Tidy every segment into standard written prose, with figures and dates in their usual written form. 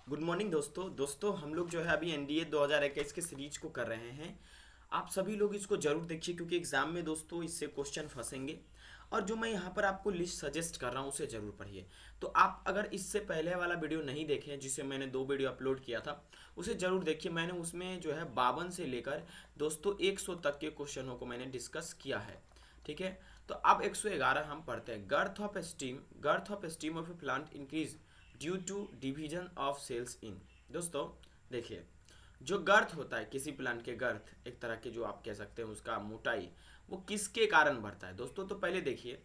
Good morning दोस्तों हम लोग जो है अभी एनडीए 2021 के सीरीज को कर रहे हैं। आप सभी लोग इसको जरूर देखिए क्योंकि एग्जाम में दोस्तों इससे क्वेश्चन फंसेंगे। और जो मैं यहाँ पर आपको लिस्ट सजेस्ट कर रहा हूँ उसे जरूर पढ़िए। तो आप अगर इससे पहले वाला वीडियो नहीं देखे जिसे मैंने 2 वीडियो अपलोड किया था उसे जरूर देखिए। मैंने उसमें जो है 52 से लेकर दोस्तों 100 तक के क्वेश्चनों को मैंने डिस्कस किया है। ठीक है। तो अब 111 हम पढ़ते हैं। Growth of stem of a plant increase due to division of cells in. दोस्तों देखिए, जो गर्थ होता है किसी प्लांट के, गर्थ एक तरह के जो आप कह सकते हैं उसका मोटाई, वो किसके कारण बढ़ता है दोस्तों। तो पहले देखिए,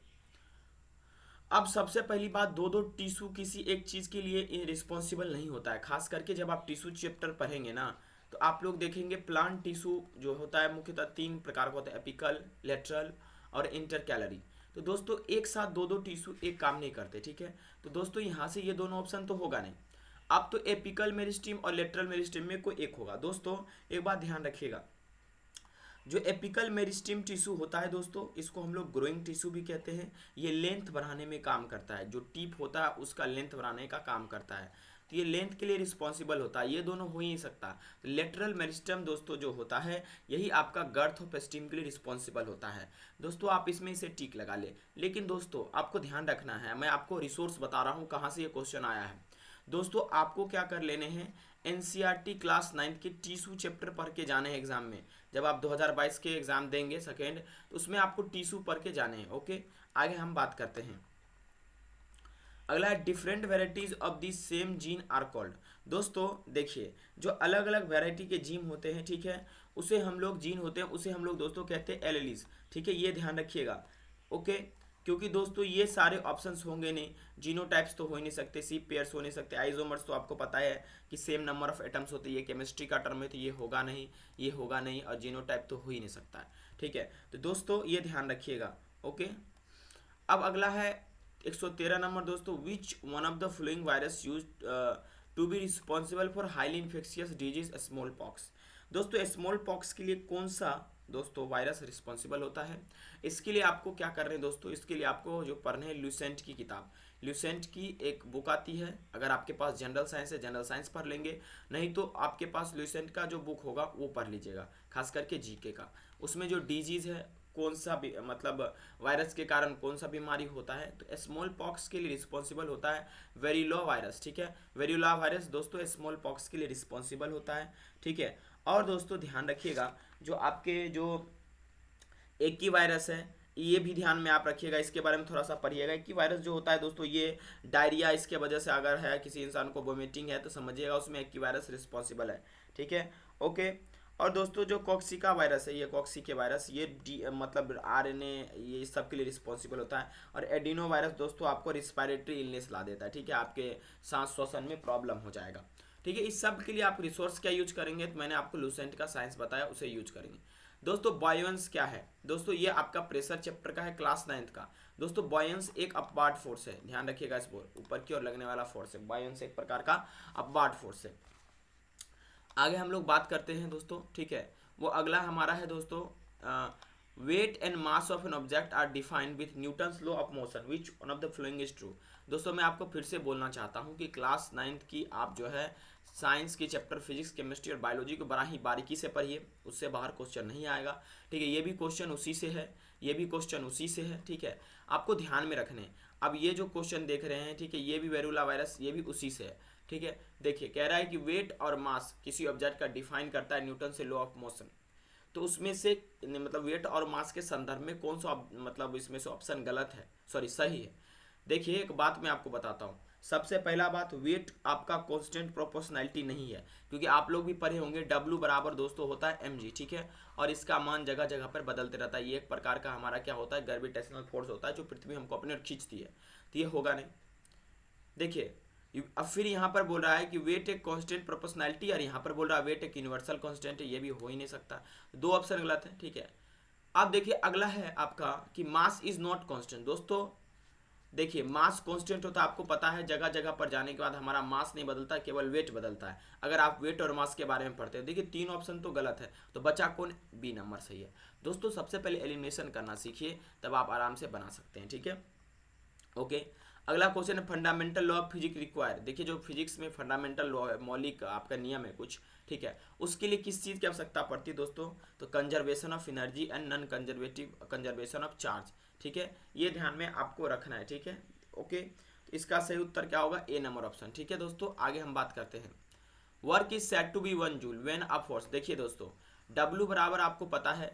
अब सबसे पहली बात, दो दो टिश्यू किसी एक चीज के लिए रिस्पॉन्सिबल नहीं होता है। खास करके जब आप टिश्यू चैप्टर पढ़ेंगे ना तो आप लोग देखेंगे प्लांट टिश्यू जो होता है मुख्यतः 3 प्रकार का होता है, एपिकल, लेटरल और इंटरकैलरी। तो दोस्तों एक साथ दो दो टिश्यू एक काम नहीं करते। ठीक है। तो दोस्तों यहाँ से ये दोनों ऑप्शन तो होगा नहीं। अब तो एपिकल मेरिस्टीम और लेटरल मेरिस्टीम में कोई एक होगा। दोस्तों एक बात ध्यान रखिएगा, जो एपिकल मेरिस्टीम टिश्यू होता है दोस्तों, इसको हम लोग ग्रोइंग टिश्यू भी कहते हैं। ये लेंथ बढ़ाने में काम करता है, जो टिप होता है उसका लेंथ बढ़ाने का काम करता है। तो ये लेंथ के लिए रिस्पॉन्सिबल होता है। ये दोनों हो ही नहीं सकता। लेटरल मेरिस्टम दोस्तों जो होता है यही आपका गर्थ ऑफ स्टीम के लिए रिस्पॉन्सिबल होता है। दोस्तों आप इसमें इसे टिक लगा ले। लेकिन दोस्तों आपको ध्यान रखना है, मैं आपको रिसोर्स बता रहा हूँ कहाँ से ये क्वेश्चन आया है। दोस्तों आपको क्या कर लेने हैं, एनसीईआरटी क्लास 9 के टिश्यू चैप्टर पढ़ के जाने हैं एग्जाम में। जब आप 2022 के एग्जाम देंगे सेकेंड, तो उसमें आपको टिश्यू पढ़ के जाने हैं। ओके, आगे हम बात करते हैं। अगला है different varieties of the same gene are called. दोस्तों देखिए, जो अलग अलग वेराइटी के जीन होते हैं, ठीक है, उसे हम लोग जीन होते हैं उसे हम लोग दोस्तों कहते हैं एलेलीज। ठीक है, ये ध्यान रखिएगा। ओके, क्योंकि दोस्तों ये सारे ऑप्शंस होंगे नहीं, जीनोटाइप्स तो हो ही नहीं सकते, सी पेयर्स हो नहीं सकते, आइसोमर्स तो आपको पता है कि सेम नंबर ऑफ एटम्स होते हैं, ये केमिस्ट्री का टर्म है तो ये होगा नहीं, ये होगा नहीं, और जीनोटाइप तो हो ही नहीं सकता है। ठीक है, तो दोस्तों ये ध्यान रखिएगा। ओके, अब अगला है 113 नंबर दोस्तों, which one of the following virus use to be responsible for highly infectious disease smallpox. दोस्तों स्मॉल पॉक्स के लिए कौन सा दोस्तों वायरस रिस्पॉन्सिबल होता है। इसके लिए आपको क्या कर रहे हैं दोस्तों, इसके लिए आपको जो पढ़ने हैं ल्यूसेंट की किताब, ल्यूसेंट की एक बुक आती है। अगर आपके पास जनरल साइंस है जनरल साइंस पढ़ लेंगे, नहीं तो आपके पास ल्यूसेंट का जो बुक होगा वो पढ़ लीजिएगा, खास करके जीके का। उसमें जो डिजीज है, कौन सा भी मतलब वायरस के कारण कौन सा बीमारी होता है, तो स्मॉल पॉक्स के लिए रिस्पॉन्सिबल होता है वेरिलो वायरस। ठीक है, वेरियोला वायरस दोस्तों स्मॉल पॉक्स के लिए रिस्पॉन्सिबल होता है। ठीक है, और दोस्तों ध्यान रखिएगा, जो आपके जो एक ही वायरस है, ये भी ध्यान में आप रखिएगा, इसके बारे में थोड़ा सा पढ़िएगा। एक ही वायरस जो होता है दोस्तों, ये डायरिया इसके वजह से अगर है, किसी इंसान को वोमिटिंग है तो समझिएगा उसमें एक ही वायरस रिस्पॉन्सिबल है। ठीक है। ओके, और दोस्तों जो कॉक्सिका वायरस है, ये कॉक्सिके वायरस, ये मतलब आरएनए, ये इस सब के लिए रिस्पॉन्सिबल होता है। और एडिनो वायरस दोस्तों आपको रिस्पायरेटरी इलनेस ला देता है। ठीक है, आपके सांस श्वसन में प्रॉब्लम हो जाएगा। ठीक है, इस सब के लिए आप रिसोर्स क्या यूज करेंगे, तो मैंने आपको लूसेंट का साइंस बताया, उसे यूज करेंगे। दोस्तों बॉयंस क्या है दोस्तों, ये आपका प्रेशर चैप्टर का है क्लास 9 का। दोस्तों बॉयंस एक अपवार्ड फोर्स है, ध्यान रखिएगा, इस ऊपर की ओर लगने वाला फोर्स है। बॉयंस एक प्रकार का अपवार्ड फोर्स है। आगे हम लोग बात करते हैं दोस्तों। ठीक है, वो अगला हमारा है दोस्तों, weight and mass of an object are defined with Newton's law of motion, which one of the flowing is true. दोस्तों मैं आपको फिर से बोलना चाहता हूँ कि क्लास 9 की आप जो है साइंस की चैप्टर फिजिक्स केमिस्ट्री और बायोलॉजी को बड़ा ही बारीकी से पढ़िए, उससे बाहर क्वेश्चन नहीं आएगा। ठीक है, ये भी क्वेश्चन उसी से है, ये भी क्वेश्चन उसी से है। ठीक है, आपको ध्यान में रखने। अब ये जो क्वेश्चन देख रहे हैं, ठीक है, ये भी वेरुला वायरस, ये भी उसी से है। ठीक है, देखिए कह रहा है कि वेट और मास किसी ऑब्जेक्ट का डिफाइन करता है न्यूटन से लॉ ऑफ मोशन। तो उसमें से मतलब वेट और मास के संदर्भ में कौन सा मतलब इसमें से ऑप्शन गलत है, सॉरी सही है। देखिए एक बात मैं आपको बताता हूँ। सबसे पहला बात, वेट आपका कांस्टेंट प्रोपोर्शनैलिटी नहीं है, क्योंकि आप लोग भी पढ़े होंगे डब्ल्यू बराबर दोस्तों होता है mg। ठीक है, और इसका मान जगह जगह पर बदलते रहता है। ये एक प्रकार का हमारा क्या होता है, ग्रेविटेशनल फोर्स होता है जो पृथ्वी हमको अपने ओर खींचती है। तो ये होगा नहीं। देखिए अब फिर यहाँ पर बोल रहा है कि वेट एक कांस्टेंट प्रोपोर्शनैलिटी, और यहाँ पर बोल रहा है वेट एक यूनिवर्सल कांस्टेंट है, ये भी हो ही नहीं सकता। दो ऑप्शन गलत है। ठीक है, अब देखिए अगला है आपका कि मास इज नॉट कांस्टेंट। दोस्तों देखिए मास कांस्टेंट होता है, आपको पता है, जगह जगह पर जाने के बाद हमारा मास नहीं बदलता, केवल वेट बदलता है। अगर आप वेट और मास के बारे में पढ़ते हैं, देखिए तीन ऑप्शन तो गलत है, तो बचा कौन, बी नंबर सही है। दोस्तों सबसे पहले एलिमिनेशन करना सीखिए, तब आप आराम से बना सकते हैं। ठीक है। ओके, अगला क्वेश्चन है fundamental law of physics require. देखिए जो फिजिक्स में फंडामेंटल लॉ है, मौलिक आपका नियम है कुछ, ठीक है, उसके लिए किस चीज़ की आवश्यकता पड़ती है दोस्तों? तो conservation of energy and non conservative conservation of charge, ठीक है, ये ध्यान में आपको रखना है, ठीक है, ओके। तो इसका सही उत्तर क्या होगा? ए नंबर ऑप्शन, ठीक है दोस्तों। आगे हम बात करते हैं, work is said to be 1 joule when a force. देखिए दोस्तों W बराबर आपको पता है,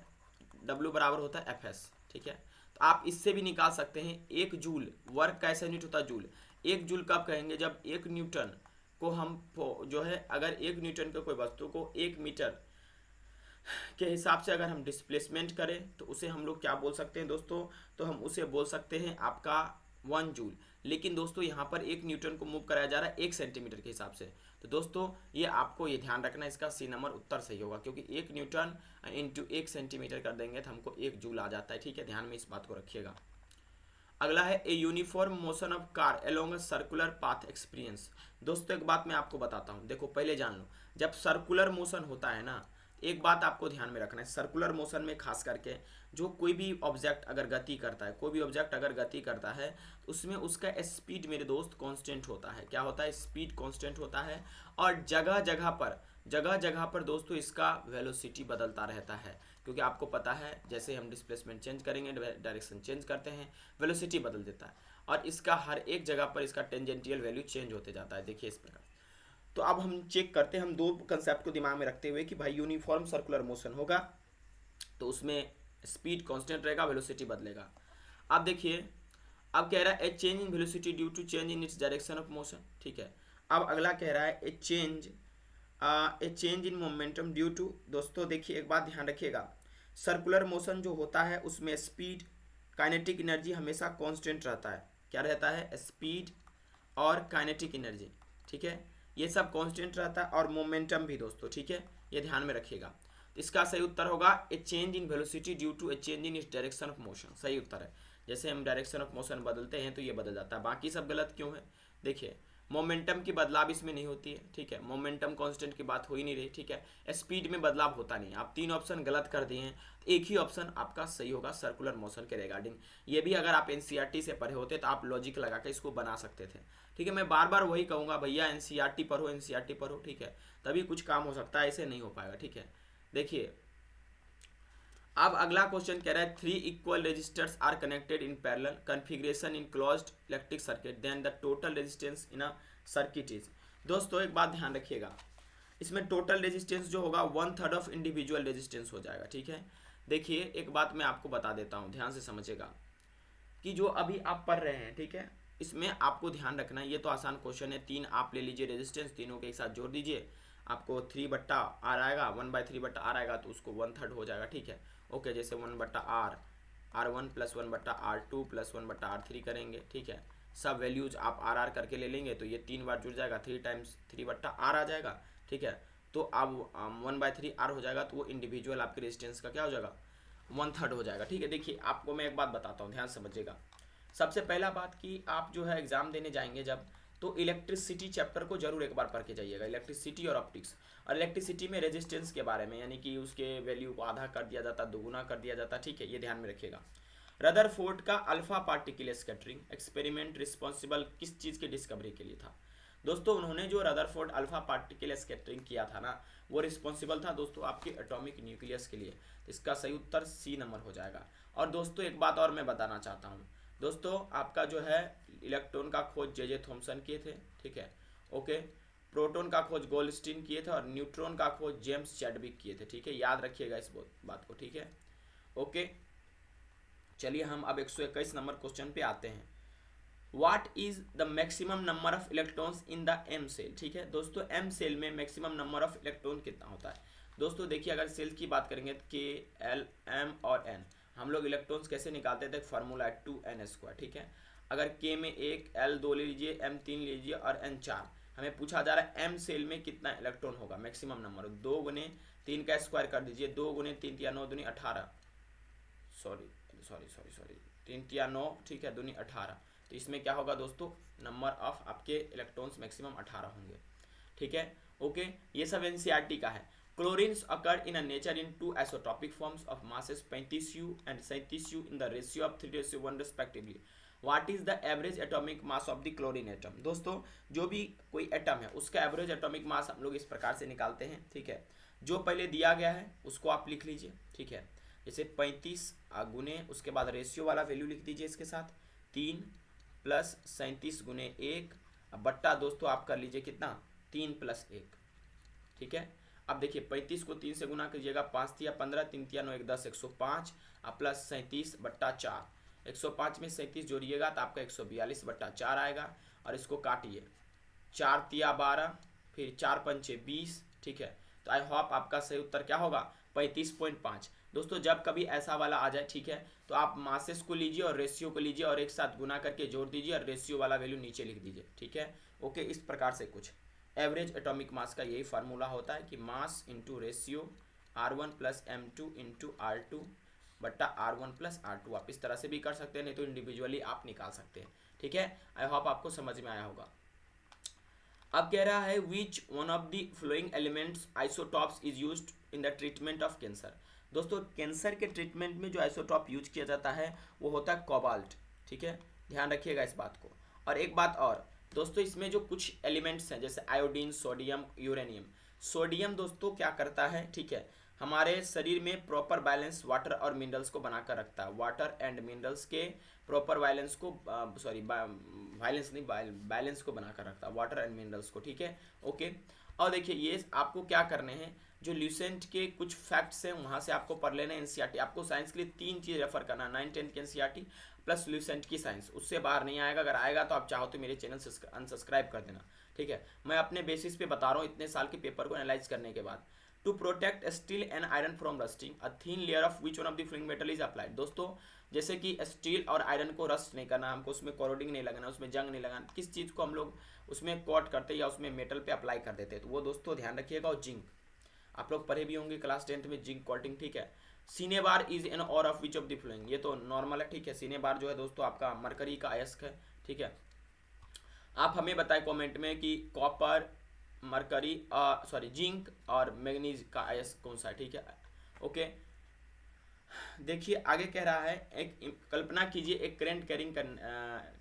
W बराबर होता है Fs, ठीक है। तो आप इससे भी निकाल सकते हैं 1 जूल, वर्क कैसे यूनिट होता है? जूल। 1 जूल कब कहेंगे? जब 1 न्यूटन को हम जो है, अगर 1 न्यूटन के कोई वस्तु को 1 मीटर के हिसाब से अगर हम डिस्प्लेसमेंट करें तो उसे हम लोग क्या बोल सकते हैं दोस्तों? तो हम उसे बोल सकते हैं आपका 1 जूल। लेकिन दोस्तों यहाँ पर 1 न्यूटन को मूव कराया जा रहा है 1 सेंटीमीटर के हिसाब से। तो दोस्तों ये आपको ये ध्यान रखना, इसका सी नंबर उत्तर सही होगा, क्योंकि 1 न्यूटन इंटू 1 सेंटीमीटर कर देंगे तो हमको 1 जूल आ जाता है, ठीक है, ध्यान में इस बात को रखिएगा। अगला है a uniform motion of car along a circular path experience. दोस्तों एक बात मैं आपको बताता हूँ, देखो पहले जान लो, जब सर्कुलर मोशन होता है ना, एक बात आपको ध्यान में रखना है, सर्कुलर मोशन में खास करके जो कोई भी ऑब्जेक्ट अगर गति करता है, कोई भी ऑब्जेक्ट अगर गति करता है तो उसमें उसका स्पीड मेरे दोस्त कांस्टेंट होता है। क्या होता है? स्पीड कांस्टेंट होता है। और जगह जगह पर दोस्तों इसका वेलोसिटी बदलता रहता है, क्योंकि आपको पता है जैसे हम डिस्प्लेसमेंट चेंज करेंगे, डायरेक्शन चेंज करते हैं, वेलोसिटी बदल देता है, और इसका हर एक जगह पर इसका टेंजेंटियल वैल्यू चेंज होते जाता है। देखिए इस प्रकार। तो अब हम चेक करते हैं, हम दो कंसेप्ट को दिमाग में रखते हुए कि भाई यूनिफॉर्म सर्कुलर मोशन होगा तो उसमें स्पीड कांस्टेंट रहेगा, वेलोसिटी बदलेगा। अब देखिए, अब कह रहा है a change in velocity due to change in its direction of motion, ठीक है। अब अगला कह रहा है a change in momentum due to. दोस्तों देखिए एक बात ध्यान रखिएगा, सर्कुलर मोशन जो होता है उसमें स्पीड, काइनेटिक एनर्जी हमेशा कांस्टेंट रहता है। क्या रहता है? स्पीड और काइनेटिक एनर्जी, ठीक है, ये सब कांस्टेंट रहता है, और मोमेंटम भी दोस्तों, ठीक है, ये ध्यान में रखिएगा। तो इसका सही उत्तर होगा a change in velocity due to a change in its direction of motion, सही उत्तर है। जैसे हम डायरेक्शन ऑफ मोशन बदलते हैं तो ये बदल जाता है, बाकी सब गलत क्यों है? देखिए मोमेंटम की बदलाव इसमें नहीं होती है, ठीक है, मोमेंटम कांस्टेंट की बात हो ही नहीं रही, ठीक है, स्पीड में बदलाव होता नहीं। आप 3 ऑप्शन गलत कर दिए हैं, तो एक ही ऑप्शन आपका सही होगा सर्कुलर मोशन के रिगार्डिंग। ये भी अगर आप एनसीईआरटी से पढ़े होते तो आप लॉजिक लगा के इसको बना सकते थे, ठीक है। मैं बार बार वही कहूँगा, भैया एनसीईआरटी पढ़ो, एनसीईआरटी पढ़ो, ठीक है, तभी कुछ काम हो सकता है, ऐसे नहीं हो पाएगा, ठीक है। देखिए अब अगला क्वेश्चन कह रहा है 3 equal resistors are connected in parallel configuration in closed electric circuit then the total resistance in a circuit is. दोस्तों एक बात ध्यान रखिएगा, इसमें टोटल रेजिस्टेंस जो होगा 1/3 ऑफ इंडिविजुअल रेजिस्टेंस हो जाएगा, ठीक है। देखिए एक बात मैं आपको बता देता हूँ, ध्यान से समझिएगा, कि जो अभी आप पढ़ रहे हैं, ठीक है, इसमें आपको ध्यान रखना है, ये तो आसान क्वेश्चन है, 3 आप ले लीजिए रेजिस्टेंस, तीनों के एक साथ जोड़ दीजिए, आपको 3/r आएगा, 1/3/r आएगा, तो उसको 1/3 हो जाएगा, ठीक है, ओके। जैसे 1/r, R1 + 1/r2 + 1/r3 करेंगे, ठीक है, सब वैल्यूज आप R करके ले लेंगे तो ये 3 बार जुड़ जाएगा, 3 × 3/r आ जाएगा, ठीक है। तो अब 1/3r हो जाएगा, तो वो इंडिविजुअल आपके रेजिस्टेंस का क्या हो जाएगा? 1/3 हो जाएगा, ठीक है। देखिए आपको मैं एक बात बताता हूँ, ध्यान समझिएगा। सबसे पहला बात कि आप जो है एग्जाम देने जाएंगे जब, तो इलेक्ट्रिसिटी चैप्टर को जरूर एक बार पढ़ के जाइएगा, इलेक्ट्रिसिटी और ऑप्टिक्स। और इलेक्ट्रिसिटी में रेजिस्टेंस के बारे में, यानी कि उसके वैल्यू को आधा कर दिया जाता, दोगुना कर दिया जाता, ठीक है, ये ध्यान में रखिएगा। रदरफोर्ड का alpha particle scattering experiment responsible किस चीज़ की डिस्कवरी के लिए था? दोस्तों उन्होंने जो रदरफोर्ड अल्फा पार्टिकल स्कैटरिंग किया था ना, वो रिस्पॉन्सिबल था दोस्तों आपके एटॉमिक न्यूक्लियस के लिए। इसका सही उत्तर सी नंबर हो जाएगा। और दोस्तों एक बात और मैं बताना चाहता हूँ, दोस्तों आपका जो है इलेक्ट्रॉन का खोज जे थॉमसन किए थे, ठीक है, ओके। प्रोटॉन का खोज गोल्डस्टीन किए थे, और न्यूट्रॉन का खोज जेम्स चैडविक किए थे, ठीक है, याद रखिएगा इस बात को, ठीक है, ओके। चलिए हम अब 121 नंबर क्वेश्चन पे आते हैं। What is the maximum number of electrons in the M shell? ठीक है दोस्तों, एम सेल में मैक्सिमम नंबर ऑफ इलेक्ट्रॉन कितना होता है? दोस्तों देखिए अगर सेल की बात करेंगे तो के, एल, एम और एन, हम लोग इलेक्ट्रॉन्स कैसे निकालते थे? फॉर्मूला 2n², ठीक है। अगर के में 1, एल 2 ले लीजिए, एम 3 लीजिए और एन 4, हमें पूछा जा रहा है एम सेल में कितना इलेक्ट्रॉन होगा, मैक्सिमम नंबर। 2 × 3 का स्क्वायर कर दीजिए, 2 × 3 × 9 × 18, सॉरी 3 × 9, ठीक है, 2 × 18। तो इसमें क्या होगा दोस्तों? नंबर ऑफ आपके इलेक्ट्रॉन्स मैक्सिमम 18 होंगे, ठीक है, ओके। ये सब एनसीईआरटी का है। Chlorines occur in a nature in 2 isotopic forms of masses 35U and 37U in the ratio of 3:1 respectively। What is the average atomic mass of the chlorine atom. दोस्तों जो भी कोई एटम है उसका एवरेज एटॉमिक मास हम लोग इस प्रकार से निकालते हैं, ठीक है। जो पहले दिया गया है उसको आप लिख लीजिए, ठीक है। जैसे 35 गुने, उसके बाद रेशियो वाला वैल्यू लिख दीजिए इसके साथ 3 प्लस 37 गुने 1, अब बट्टा दोस्तों आप कर लीजिए कितना 3 प्लस 1, ठीक है। अब देखिए 35 को 3 से गुना कीजिएगा, 5 तिया 15, 3 तिया 9, 1 10, 105, अब प्लस 37 बट्टा 4, 105 में 37 जोड़िएगा तो आपका 142 बट्टा 4 आएगा। और इसको काटिए, 4 तिया 12, फिर 4 पंचे 20, ठीक है। तो आई होप आपका सही उत्तर क्या होगा 35.5। दोस्तों जब कभी ऐसा वाला आ जाए, ठीक है, तो आप मासेस को लीजिए और रेशियो को लीजिए और एक साथ गुना करके जोड़ दीजिए और रेशियो वाला वैल्यू नीचे लिख दीजिए, ठीक है। ओके, इस प्रकार से कुछ एवरेज एटॉमिक मास का यही फार्मूला होता है कि mass into ratio R1 plus M2 into R2 बट्टा R1 प्लस R2। आप इस तरह से भी कर सकते हैं, नहीं तो इंडिविजुअली आप निकाल सकते हैं, ठीक है। आई होप आपको समझ में आया होगा। अब कह रहा है विच one of the flowing elements isotopes is used in the treatment of cancer. दोस्तों कैंसर के ट्रीटमेंट में जो आइसोटॉप यूज किया जाता है वो होता है कोबाल्ट, ठीक है, ध्यान रखिएगा इस बात को। और एक बात और दोस्तों, इसमें जो कुछ एलिमेंट्स हैं जैसे आयोडीन, सोडियम, यूरेनियम। सोडियम दोस्तों क्या करता है, ठीक है, हमारे शरीर में प्रॉपर बैलेंस वाटर और मिनरल्स को बनाकर रखता है। वाटर एंड मिनरल्स के प्रॉपर बैलेंस को सॉरी वायलेंस नहीं, बैलेंस को बनाकर रखता है, वाटर एंड मिनरल्स को, ठीक है। ओके, और देखिए ये आपको क्या करने हैं, जो ल्यूसेंट के कुछ फैक्ट्स हैं वहाँ से आपको पढ़ लेना है। एनसीईआरटी आपको साइंस के लिए 3 चीज़ रेफर करना, 9, 10 की एनसीईआरटी प्लस ल्यूसेंट की साइंस, उससे बाहर नहीं आएगा। अगर आएगा तो आप चाहो तो मेरे चैनल से अनसब्सक्राइब कर देना, ठीक है। मैं अपने बेसिस पे बता रहा हूँ इतने साल के पेपर को एनालाइज करने के बाद। To protect steel and iron from rusting a thin layer of which one of the flowing metal is applied. दोस्तों जैसे कि स्टील और आयरन को रस्ट नहीं करना, हमको उसमें कोरोडिंग नहीं लगाना, उसमें जंग नहीं लगाना, किस चीज़ को हम लोग उसमें कोट करते या उसमें मेटल पे अप्लाई कर देते हैं, तो वो दोस्तों ध्यान रखिएगा। और जिंक आप लोग पढ़े भी होंगे क्लास 10th में, जिंक कोटिंग, ठीक है। सीनेबार इज एन और of which of the flowing, ये तो नॉर्मल है, ठीक है। सीनेबार जो है दोस्तों आपका मरकरी का अयस्क है, ठीक है। आप हमें बताएं कमेंट में कि कॉपर, मरकरी सॉरी जिंक और मैग्नीज का अयस्क कौन सा है, ठीक है। ओके, देखिए आगे कह रहा है, एक कल्पना कीजिए एक करंट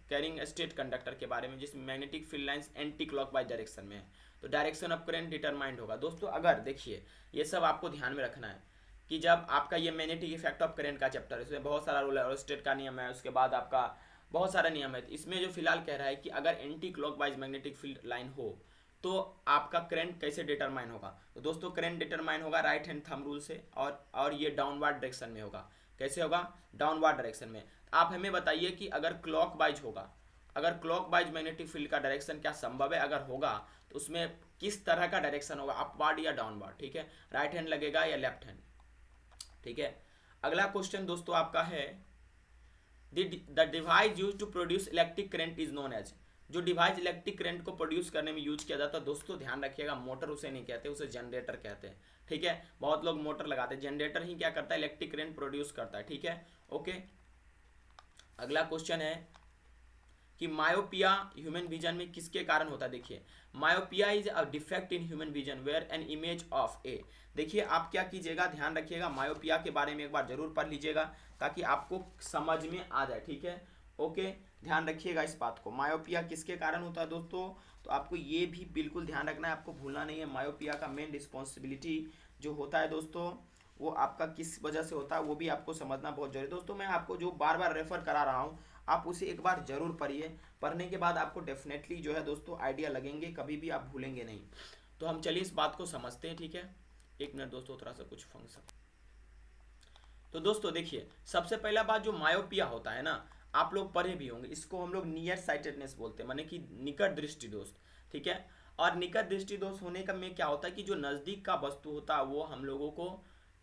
कैरिंग स्टेट कंडक्टर के बारे में जिसमें magnetic field lines anti clockwise direction में है, तो डायरेक्शन ऑफ करंट डिटरमाइंड होगा। दोस्तों अगर देखिए ये सब आपको ध्यान में रखना है कि जब आपका ये मैग्नेटिक इफेक्ट ऑफ करंट का चैप्टर है, इसमें बहुत सारा रूल है और स्टेट का नियम है, उसके बाद आपका बहुत सारा नियम है। इसमें जो फिलहाल कह रहा है कि अगर anti clockwise magnetic field line हो तो आपका करंट कैसे डिटरमाइन होगा, तो दोस्तों करंट डिटरमाइन होगा राइट हैंड थंब रूल से, और ये डाउनवर्ड डायरेक्शन में होगा। कैसे होगा, डाउनवर्ड डायरेक्शन में। आप हमें बताइए कि अगर क्लॉकवाइज होगा, अगर क्लॉकवाइज मैग्नेटिक फील्ड का डायरेक्शन क्या संभव है, अगर होगा तो उसमें किस तरह का डायरेक्शन होगा, अपवर्ड या डाउनवर्ड, ठीक है, राइट हैंड लगेगा या लेफ्ट हैंड, ठीक है। अगला क्वेश्चन दोस्तों आपका है the device use to produce electric current is known as. जो डिवाइस इलेक्ट्रिक करंट को प्रोड्यूस करने में यूज किया जाता है दोस्तों ध्यान रखिएगा, मोटर उसे नहीं कहते, उसे जनरेटर कहते हैं, ठीक है। बहुत लोग मोटर लगाते हैं, जनरेटर ही क्या करता है, इलेक्ट्रिक करंट प्रोड्यूस करता है, ठीक है। ओके, अगला क्वेश्चन है कि मायोपिया ह्यूमन विजन में किसके कारण होता है। देखिए myopia is a defect in human vision where an image of a. देखिए आप क्या कीजिएगा, ध्यान रखिएगा, मायोपिया के बारे में एक बार जरूर पढ़ लीजिएगा ताकि आपको समझ में आ जाए, ठीक है। ओके, ध्यान रखिएगा इस बात को, मायोपिया किसके कारण होता है दोस्तों, तो आपको ये भी बिल्कुल ध्यान रखना है, आपको भूलना नहीं है। मायोपिया का मेन रिस्पॉन्सिबिलिटी जो होता है दोस्तों वो आपका किस वजह से होता है वो भी आपको समझना बहुत जरूरी है। दोस्तों मैं आपको जो बार बार रेफर करा रहा हूँ आप उसे एक बार जरूर पढ़िए, पढ़ने के बाद आपको डेफिनेटली जो है दोस्तों आइडिया लगेंगे, कभी भी आप भूलेंगे नहीं। तो हम चलिए इस बात को समझते हैं, ठीक है। एक मिनट दोस्तों, थोड़ा सा कुछ फंक्शन। तो दोस्तों देखिए सबसे पहला बात जो मायोपिया होता है ना, आप लोग पढ़े भी होंगे, इसको हम लोग नियर साइटेडनेस बोलते हैं, माने कि निकट दृष्टि दोष, ठीक है। और निकट दृष्टि दोष होने का में क्या होता है कि जो नज़दीक का वस्तु होता है वो हम लोगों को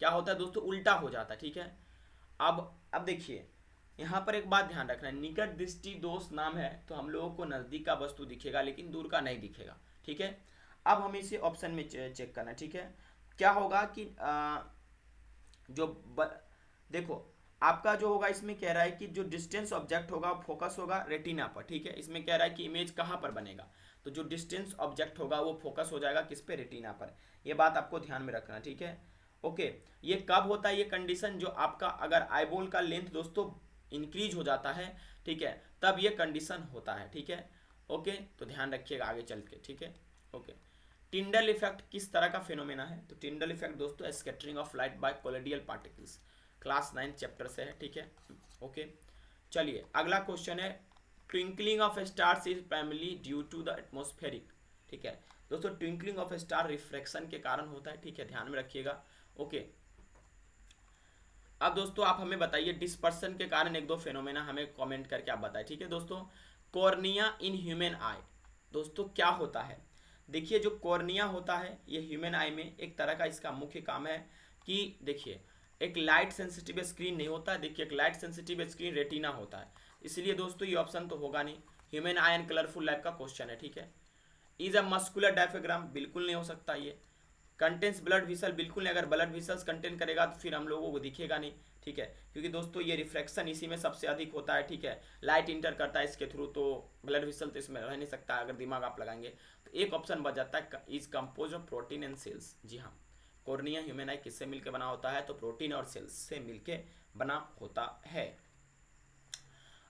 क्या होता है दोस्तों, उल्टा हो जाता है, ठीक है। अब देखिए यहाँ पर एक बात ध्यान रखना है, निकट दृष्टि दोष नाम है तो हम लोगों को नज़दीक का वस्तु दिखेगा लेकिन दूर का नहीं दिखेगा, ठीक है। अब हमें इसे ऑप्शन में चेक करना है, ठीक है। क्या होगा कि देखो आपका जो होगा इसमें कह रहा है कि जो डिस्टेंस ऑब्जेक्ट होगा फोकस होगा रेटिना पर, ठीक है। इसमें कह रहा है कि इमेज कहाँ पर बनेगा, तो जो डिस्टेंस ऑब्जेक्ट होगा वो फोकस हो जाएगा किस पे, रेटिना पर। ये बात आपको ध्यान में रखना, ठीक है। ओके, ये कब होता है ये कंडीशन, जो आपका अगर आईबॉल का लेंथ दोस्तों इंक्रीज हो जाता है ठीक है, तब ये कंडीशन होता है। ठीक है, ओके, तो ध्यान रखिएगा आगे चल के। ठीक है, ओके। टिंडल इफेक्ट किस तरह का फिनोमेना है? तो टिंडल इफेक्ट दोस्तों scattering of light by colloidal particles, class 9 chapter से है। ठीक है, ओके। चलिए अगला क्वेश्चन है, twinkling of stars is primarily due to the atmospheric. ठीक है दोस्तों, ट्विंकलिंग ऑफ स्टार रिफ्रैक्शन के कारण होता है। ठीक है, ध्यान में रखिएगा। ओके, अब दोस्तों आप हमें बताइए डिस्पर्सन के कारण एक दो फेनोमेना हमें कमेंट करके आप बताएं। ठीक है दोस्तों, कॉर्निया इन ह्यूमन आई दोस्तों क्या होता है? देखिए जो कॉर्निया होता है ये ह्यूमन आई में एक तरह का इसका मुख्य काम है कि देखिए एक लाइट सेंसिटिव स्क्रीन नहीं होता है। देखिए एक लाइट सेंसिटिव स्क्रीन रेटिना होता है, इसलिए दोस्तों ये ऑप्शन तो होगा नहीं। Human I and colourful life का क्वेश्चन है। ठीक है, इज अ मस्कुलर डायफ्राम बिल्कुल नहीं हो सकता। ये कंटेंस ब्लड विसल बिल्कुल नहीं, अगर ब्लड विसल्स कंटेंट करेगा तो फिर हम लोगों को दिखेगा नहीं। ठीक है, क्योंकि दोस्तों ये रिफ्लेक्शन इसी में सबसे अधिक होता है। ठीक है, लाइट इंटर करता है इसके थ्रू, तो ब्लड विसल तो इसमें रह नहीं सकता अगर दिमाग आप लगाएंगे। तो एक ऑप्शन बच जाता है, is compose of protein and cells. जी हाँ, कॉर्निया ह्यूमन आई किससे मिलकर बना होता है? तो प्रोटीन और सेल्स से मिलकर बना होता है।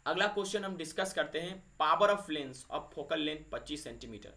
अगला क्वेश्चन हम डिस्कस करते हैं, power of lens of focal length 25 centimetre.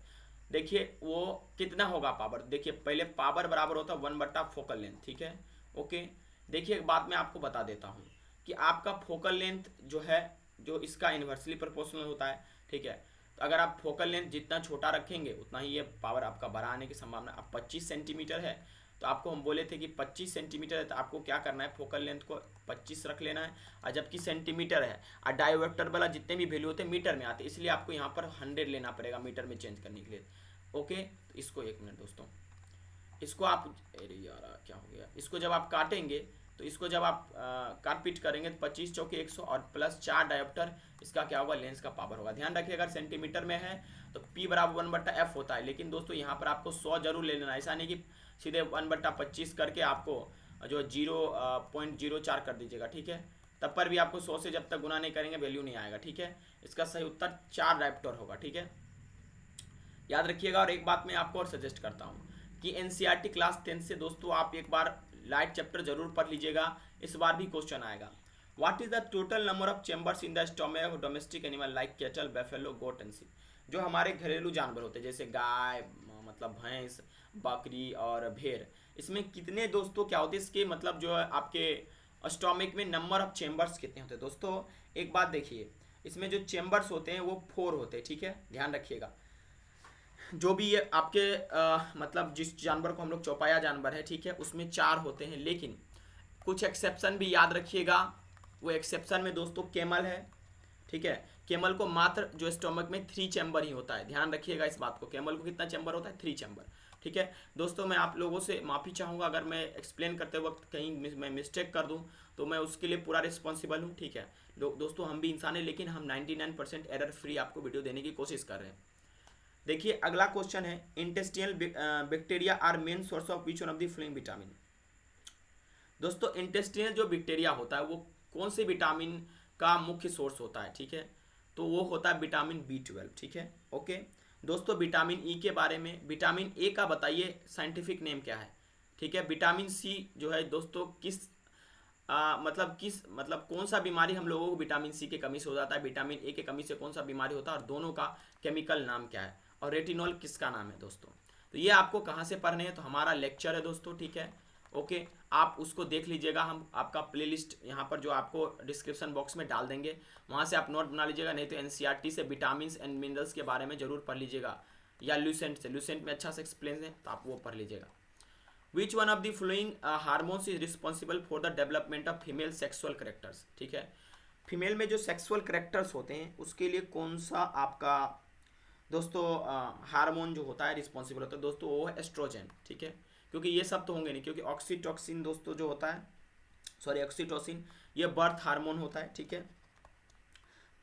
देखिए वो कितना होगा पावर? देखिए पहले पावर बराबर होता है 1/फोकल लेंथ। ठीक है, ओके। देखिए एक बात मैं आपको बता देता हूँ कि आपका फोकल लेंथ जो है जो इसका इन्वर्सली प्रोपोर्शनल होता है। ठीक है, तो अगर आप फोकल लेंथ जितना छोटा रखेंगे उतना ही ये पावर आपका बड़ा आने की संभावना। अब 25 सेंटीमीटर है तो आपको हम बोले थे कि 25 सेंटीमीटर है तो आपको क्या करना है, फोकल लेंथ को 25 रख लेना है। और जबकि सेंटीमीटर है और डायोवेक्टर वाला जितने भी वैल्यू होते हैं मीटर में आते हैं, इसलिए आपको यहाँ पर 100 लेना पड़ेगा मीटर में चेंज करने के लिए। ओके, तो इसको एक मिनट दोस्तों, इसको आप, अरे यार क्या हो गया, इसको जब आप काटेंगे तो इसको जब आप काट पीट करेंगे तो 25 चौके 100 और प्लस 4 डायोप्टर, इसका क्या होगा, लेंस का पावर होगा। ध्यान रखिए अगर सेंटीमीटर में है तो P बराबर 1/f होता है, लेकिन दोस्तों यहाँ पर आपको 100 जरूर ले लेना। ऐसा नहीं कि सीधे 1/25 करके आपको जो 0.04 कर दीजिएगा। ठीक है, तब पर भी आपको 100 से जब तक गुना नहीं करेंगे वैल्यू नहीं आएगा। ठीक है, इसका सही उत्तर 4 डायोप्टर होगा। ठीक है, याद रखिएगा। और एक बात मैं आपको और सजेस्ट करता हूँ कि एनसीईआरटी क्लास 10 से दोस्तों आप एक बार लाइट चैप्टर जरूर पढ़ लीजिएगा, इस बार भी क्वेश्चन आएगा। What is the total number of chambers in the stomach of domestic animal like cattle, buffalo, goat and sheep. जो हमारे घरेलू जानवर होते हैं जैसे गाय, मतलब भैंस, बकरी और भेड़, इसमें कितने दोस्तों क्या होते हैं, इसके मतलब जो है आपके स्टोमक में नंबर ऑफ चेंबर्स कितने होते हैं। दोस्तों एक बात देखिए, इसमें जो चेंबर्स होते हैं वो 4 होते हैं। ठीक है, ध्यान रखिएगा। जो भी ये आपके मतलब जिस जानवर को हम लोग चौपाया जानवर है, ठीक है, उसमें 4 होते हैं, लेकिन कुछ एक्सेप्शन भी याद रखिएगा। वो एक्सेप्शन में दोस्तों केमल है। ठीक है, केमल को मात्र जो स्टोमक में 3 चैम्बर ही होता है, ध्यान रखिएगा इस बात को। केमल को कितना चैम्बर होता है? 3 चैम्बर। ठीक है दोस्तों, मैं आप लोगों से माफ़ी चाहूँगा अगर मैं एक्सप्लेन करते वक्त कहीं मैं मिस्टेक कर दूँ तो मैं उसके लिए पूरा रिस्पॉन्सिबल हूँ। ठीक है दोस्तों, हम भी इंसान हैं, लेकिन हम 99% एरर फ्री आपको वीडियो देने की कोशिश कर रहे हैं। देखिए अगला क्वेश्चन है, intestinal bacteria are main source of which one of the following vitamin. दोस्तों इंटेस्टिनल जो बैक्टीरिया होता है वो कौन से विटामिन का मुख्य सोर्स होता है? ठीक है, तो वो होता है विटामिन B12। ठीक है, ओके दोस्तों। विटामिन ई के बारे में, विटामिन ए का बताइए साइंटिफिक नेम क्या है? ठीक है, विटामिन सी जो है दोस्तों किस मतलब कौन सा बीमारी हम लोगों को विटामिन सी की कमी से हो जाता है, विटामिन ए की कमी से कौन सा बीमारी होता है, और दोनों का केमिकल नाम क्या है, और रेटिनॉल किसका नाम है दोस्तों। तो ये आपको कहाँ से पढ़ने हैं, तो हमारा लेक्चर है दोस्तों। ठीक है, ओके, आप उसको देख लीजिएगा। हम आपका प्लेलिस्ट यहाँ पर जो आपको डिस्क्रिप्शन बॉक्स में डाल देंगे, वहाँ से आप नोट बना लीजिएगा। नहीं तो एनसीईआरटी से विटामिन एंड मिनरल्स के बारे में जरूर पढ़ लीजिएगा, या ल्यूसेंट से, ल्यूसेंट में अच्छा से एक्सप्लेन है तो आप वो पढ़ लीजिएगा। विच one of the following hormones is responsible for the development of female sexual characters. ठीक है, फीमेल में जो सेक्सुअल करेक्टर्स होते हैं उसके लिए कौन सा आपका दोस्तों हार्मोन जो होता है रिस्पॉन्सिबल होता है दोस्तों, वो है एस्ट्रोजन। ठीक है, क्योंकि ये सब तो होंगे नहीं, क्योंकि ऑक्सीटोसिन दोस्तों जो होता है, सॉरी ऑक्सीटोसिन, ये बर्थ हार्मोन होता है। ठीक है,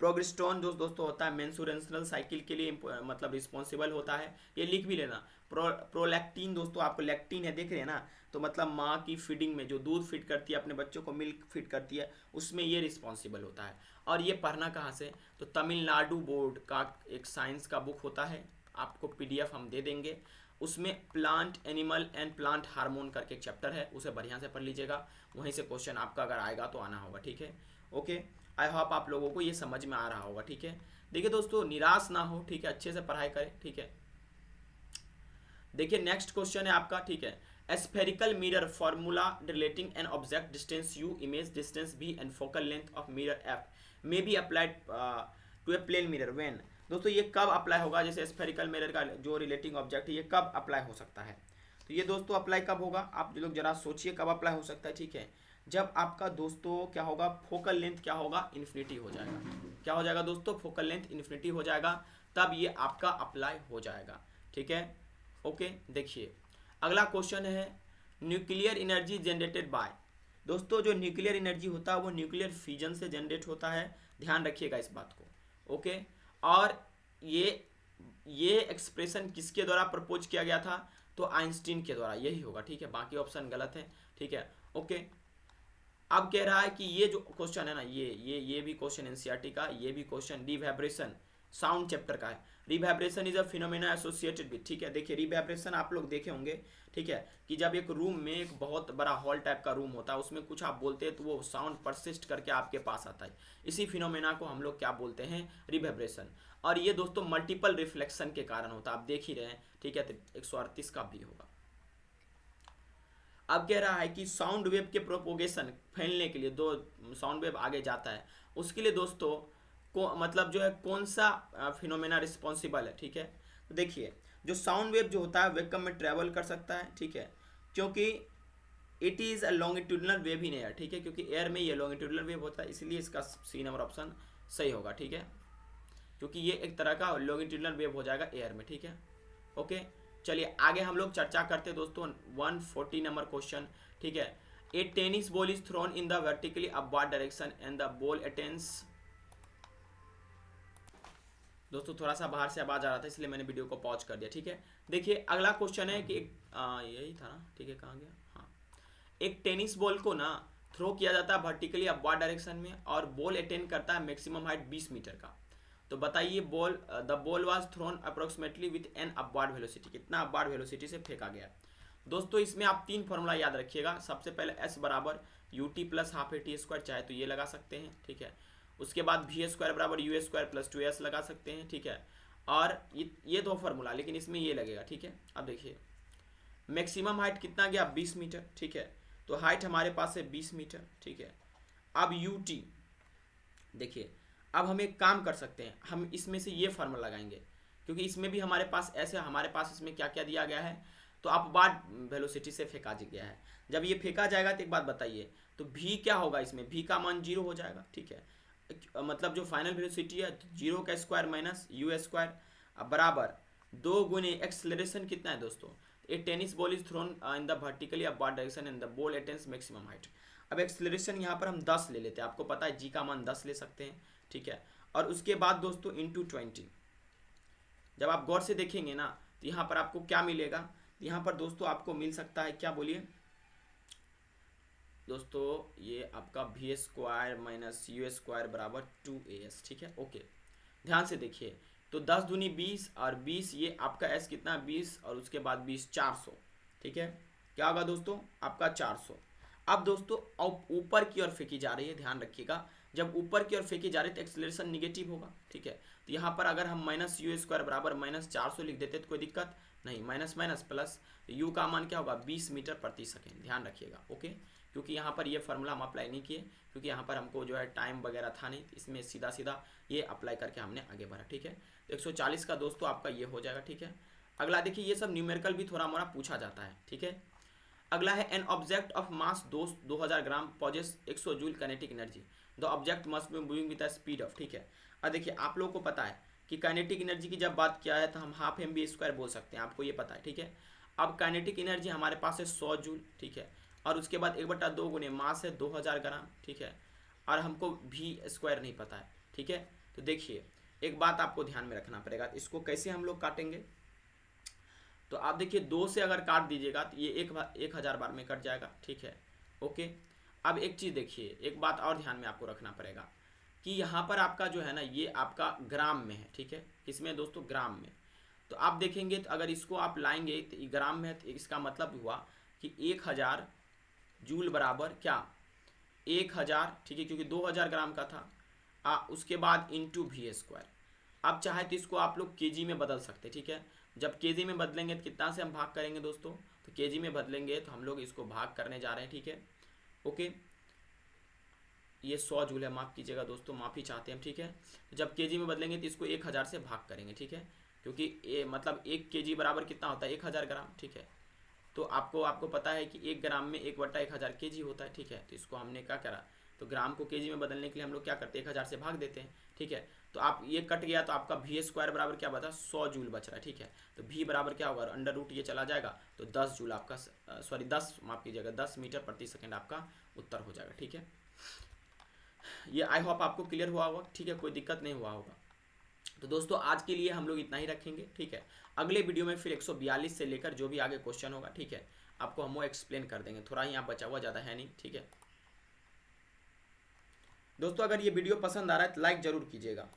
प्रोगेस्टेरोन जो दोस्तों होता है मेंस्ट्रुअल साइकिल के लिए मतलब रिस्पॉन्सिबल होता है, ये लिख भी लेना। प्रोलैक्टिन दोस्तों, आपको लैक्टिन है देख रहे हैं ना, तो मतलब माँ की फीडिंग में जो दूध फीड करती है अपने बच्चों को, मिल्क फीड करती है, उसमें ये रिस्पॉन्सिबल होता है। और ये पढ़ना कहाँ से, तो तमिलनाडु बोर्ड का एक साइंस का बुक होता है, आपको PDF हम दे देंगे, उसमें plant animal and plant hormone करके एक चैप्टर है, उसे बढ़िया से पढ़ लीजिएगा, वहीं से क्वेश्चन आपका अगर आएगा तो आना होगा। ठीक है, ओके। आई होप आप लोगों को ये समझ में आ रहा होगा, ठीक है। देखिए दोस्तों, निराश ना हो, ठीक है, अच्छे से पढ़ाई करें, ठीक है। देखिए नेक्स्ट क्वेश्चन है आपका, ठीक है। Spherical mirror formula relating an object distance u image distance b and focal length of mirror f may be applied to a plane mirror when. दोस्तों ये कब अप्लाई होगा, जैसे स्फेरिकल मिरर का जो रिलेटिंग ऑब्जेक्ट है ये कब अप्लाई हो सकता है, तो ये दोस्तों अप्लाई कब होगा, आप लोग जरा सोचिए कब अप्लाई हो सकता है, ठीक है। जब आपका दोस्तों क्या होगा, फोकल लेंथ क्या होगा, इन्फिनिटी हो जाएगा। क्या हो जाएगा दोस्तों, फोकल लेंथ इन्फिनिटी हो जाएगा, तब ये आपका अप्लाई हो जाएगा, ठीक है। ओके देखिए अगला क्वेश्चन है, न्यूक्लियर एनर्जी जनरेटेड बाय। दोस्तों जो न्यूक्लियर एनर्जी होता है वो न्यूक्लियर फ्यूजन से जनरेट होता है, ध्यान रखिएगा इस बात को, ओके। और ये एक्सप्रेशन किसके द्वारा प्रपोज किया गया था, तो आइंस्टीन के द्वारा, यही होगा, ठीक है, बाकी ऑप्शन गलत है, ठीक है, ओके। अब कह रहा है कि ये जो क्वेश्चन है ना, ये भी क्वेश्चन एनसीईआरटी का, ये भी क्वेश्चन रिवाइब्रेशन साउंड चैप्टर का है। Reverberation is a phenomena associated with, ठीक है। देखिए रिवाइब्रेशन आप लोग देखे होंगे, ठीक है, कि जब एक रूम में एक बहुत बड़ा हॉल टाइप का रूम होता है, उसमें कुछ आप बोलते हैं तो वो साउंड परसिस्ट करके आपके पास आता है, इसी फिनोमेना को हम लोग क्या बोलते हैं, रिवाइब्रेशन। और ये दोस्तों मल्टीपल रिफ्लेक्शन के कारण होता है, आप देख ही रहे हैं, ठीक है, तो 138 का भी होगा। अब कह रहा है कि साउंड वेव के प्रोपोगेशन फैलने के लिए, दो साउंड वेव आगे जाता है, उसके लिए दोस्तों को मतलब जो है कौन सा फिनोमेना रिस्पॉन्सिबल है, ठीक है। तो देखिए जो साउंड वेव जो होता है वैक्यूम में ट्रेवल कर सकता है, ठीक है, क्योंकि it is a longitudinal wave in air, ठीक है, क्योंकि एयर में ये लॉन्गिट्यूडनल वेव होता है, इसलिए इसका सी नंबर ऑप्शन सही होगा, ठीक है, क्योंकि ये एक तरह का लॉन्गिट्यूडनल वेव हो जाएगा एयर में, ठीक है, ओके। चलिए आगे हम लोग चर्चा करते हैं दोस्तों 140 नंबर क्वेश्चन, ठीक है। A tennis ball is thrown in the vertically upward direction and the ball attains. दोस्तों थोड़ा सा बाहर से आवाज आ रहा था इसलिए मैंने वीडियो को पॉज कर दिया, ठीक है। देखिए अगला क्वेश्चन है कि यही था ना, ठीक है, कहाँ गया, हाँ। एक टेनिस बॉल को ना थ्रो किया जाता है वर्टिकली अपवर्ड डायरेक्शन में और बॉल अटेन करता है मैक्सिमम हाइट 20 मीटर का। तो बताइए the ball was thrown approximately with an upward velocity, कितना अपवर्ड वेलोसिटी से फेंका गया। दोस्तों इसमें आप तीन फॉर्मूला याद रखिएगा। सबसे पहले एस बराबर U T plus half A T square, चाहे तो ये लगा सकते हैं, ठीक है। उसके बाद वी स्क्वायर बराबर यू स्क्वायर प्लस 2s लगा सकते हैं, ठीक है। और ये दो फॉर्मूला, लेकिन इसमें ये लगेगा, ठीक है। अब देखिए मैक्सिमम हाइट कितना गया, 20 मीटर, ठीक है। तो हाइट हमारे पास है 20 मीटर, ठीक है। अब यू टी, देखिए अब हम एक काम कर सकते हैं, हम इसमें से ये फार्मूला लगाएंगे, क्योंकि इसमें भी हमारे पास ऐसे, हमारे पास इसमें क्या क्या दिया गया है, तो अपवर्ड वेलोसिटी से फेंका गया है। जब ये फेंका जाएगा तो एक बात बताइए, तो v क्या होगा, इसमें v का मान 0 हो जाएगा, ठीक है। मतलब जो फाइनल वेलोसिटी है 0 का स्क्वायर माइनस यू स्क्वायर बराबर 2 गुने एक्सेलरेशन कितना है दोस्तों, a tennis ball is thrown in the vertically upward direction and the ball attains maximum height. अब एक्सेलरेशन यहाँ पर हम 10 ले लेते हैं, आपको पता है g का मान 10 ले सकते हैं, ठीक है। और उसके बाद दोस्तों इंटू 20, जब आप गौर से देखेंगे ना तो यहाँ पर आपको क्या मिलेगा, यहाँ पर दोस्तों आपको मिल सकता है, क्या बोलिए दोस्तों, ये आपका v square minus u square बराबर 2as, ठीक है, ओके। ध्यान से देखिए, तो 10 दूनी 20 और 20 ये आपका s कितना 20 और उसके बाद 20 400, ठीक है। क्या होगा दोस्तों आपका 400। अब दोस्तों ऊपर की ओर फेंकी जा रही है, ध्यान रखिएगा, जब ऊपर की ओर फेंकी जा रही है तो एक्सेलरेशन निगेटिव होगा, ठीक है। तो यहाँ पर अगर हम माइनस यू स्क्वायर बराबर माइनस 400 लिख देते तो कोई दिक्कत नहीं, माइनस माइनस प्लस, यू का मान क्या होगा 20 मीटर प्रति सेकेंड, ध्यान रखिएगा, ओके। क्योंकि यहाँ पर ये फार्मूला हम अप्लाई नहीं किए, क्योंकि यहाँ पर हमको जो है टाइम वगैरह था नहीं, इसमें सीधा सीधा ये अप्लाई करके हमने आगे बढ़ा, ठीक है। तो 140 का दोस्तों आपका ये हो जाएगा, ठीक है। अगला देखिए, ये सब न्यूमेरिकल भी थोड़ा मोड़ा पूछा जाता है, ठीक है। अगला है an object of mass 2000 gram possesses 100 joule kinetic energy, the object must be moving with the speed of, ठीक है। अब देखिए आप लोगों को पता है कि काइनेटिक एनर्जी की जब बात किया है तो हम हाफ एम बी स्क्वायर बोल सकते हैं, आपको ये पता है, ठीक है। अब काइनेटिक एनर्जी हमारे पास है 100 जूल, ठीक है, और उसके बाद 1/2 गुने मास है 2000 ग्राम, ठीक है, और हमको वी स्क्वायर नहीं पता है, ठीक है। तो देखिए एक बात आपको ध्यान में रखना पड़ेगा, इसको कैसे हम लोग काटेंगे, तो आप देखिए 2 से अगर काट दीजिएगा तो ये 1000 बार में कट जाएगा, ठीक है, ओके। अब एक चीज़ देखिए, एक बात और ध्यान में आपको रखना पड़ेगा कि यहाँ पर आपका जो है ना ये आपका ग्राम में है, ठीक है, किसमें दोस्तों, ग्राम में। तो आप देखेंगे तो अगर इसको आप लाएंगे तो ग्राम में है, तो इसका मतलब हुआ कि 1000 जूल बराबर क्या 1000, ठीक है, क्योंकि 2000 ग्राम का था उसके बाद इंटू वी स्क्वायर। अब चाहे तो इसको आप लोग केजी में बदल सकते हैं, ठीक है। जब केजी में बदलेंगे तो कितना से हम भाग करेंगे दोस्तों, तो केजी में बदलेंगे तो हम लोग इसको भाग करने जा रहे हैं, ठीक है। ओके, ये 100 जूल है, माफ़ कीजिएगा दोस्तों, माफ़ी चाहते हैं हम, ठीक है। तो जब केजी में बदलेंगे तो इसको 1000 से भाग करेंगे, ठीक है, क्योंकि मतलब 1 केजी बराबर कितना होता है, 1000 ग्राम, ठीक है। तो आपको पता है कि 1 ग्राम में 1/1000 केजी होता है, ठीक है। तो इसको हमने क्या करा, तो ग्राम को केजी में बदलने के लिए हम लोग क्या करते हैं, 1000 से भाग देते हैं, ठीक है। तो आप ये कट गया तो आपका वी स्क्वायर बराबर क्या बता, 100 जूल बच रहा है, ठीक है। तो वी बराबर क्या होगा, अंडर रूट ये चला जाएगा तो 10 जूल आपका, सॉरी 10, माफ कीजिएगा, 10 मीटर प्रति सेकेंड आपका उत्तर हो जाएगा, ठीक है। ये आई होप आपको क्लियर हुआ होगा, ठीक है, कोई दिक्कत नहीं हुआ होगा। तो दोस्तों आज के लिए हम लोग इतना ही रखेंगे, ठीक है। अगले वीडियो में फिर 142 से लेकर जो भी आगे क्वेश्चन होगा, ठीक है, आपको हम वो एक्सप्लेन कर देंगे। थोड़ा ही यहाँ बचा हुआ, ज़्यादा है नहीं, ठीक है। दोस्तों अगर ये वीडियो पसंद आ रहा है तो लाइक ज़रूर कीजिएगा।